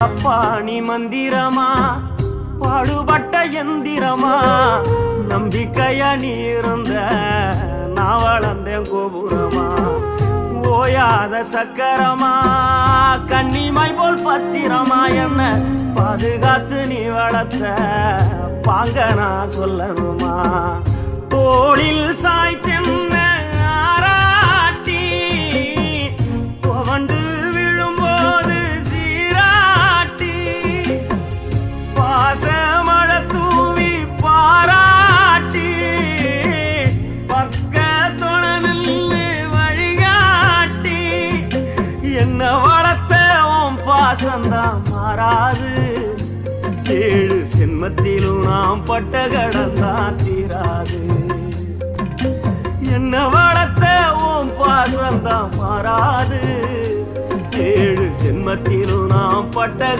பாணி மந்திரமா பாடுபட்ட எந்திரமா நம்பிக்கையா நீ இருந்த நான் வளர்ந்தேன் கோபுரமா ஓயாத சக்கரமா கன்னிமாய் போல் பத்திரமா என்ன பாதுகாத்து நீ வளர்த்த பாங்க நான் சொல்லணுமா தோளில் சாய்த்தென்ன ஆராட்டி துவண்டு விழும்போது சீராட்டி பாசமழ தூவி பாராட்டி பக்கத்தொட நின்று வழிகாட்டி என்ன வளர்த்த உன் பாசந்தான் மாறாது ஏழு சென்மத்திலும் நாம் பட்ட கடந்தான் தீராது என்ன வளர்த்த ஓம் பாசந்தான் மாறாது ஏழு ஜென்மத்திலும் நாம் பட்ட